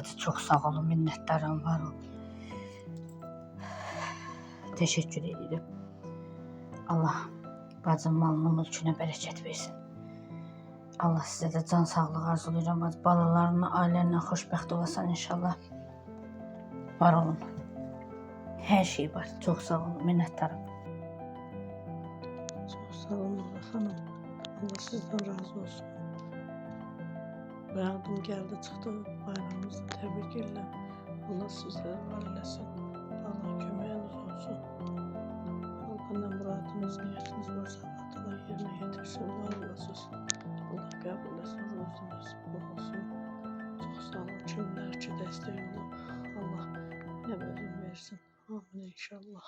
bacı çok sağ olun, minnettarım, var ol. Teşekkür ederim. Allah bacım malını mülkünə bərəkət versin. Allah sizə də can sağlığı arzulayıram. Balalarına, ailənlə xoşbəxt olasan inşallah. Var olun. Hər şey var. Çox sağ olun, minnettarım. Çok sağ olun hanım. Allah sizden razı olsun. Beğendim geldi çıktı. Bayramınızı tebrik ederim. Allah sizleri var eylesin. Allah kömeğiniz olsun. Allah ne muradınız, niyetiniz varsa Allah yerine getirsin. Var olasınız. Allah kabul etsin. Ruhunuz bol olsun. Çok sağ olun. Kimler ki desteği olun. Allah ne bölüm versin. Amin inşallah.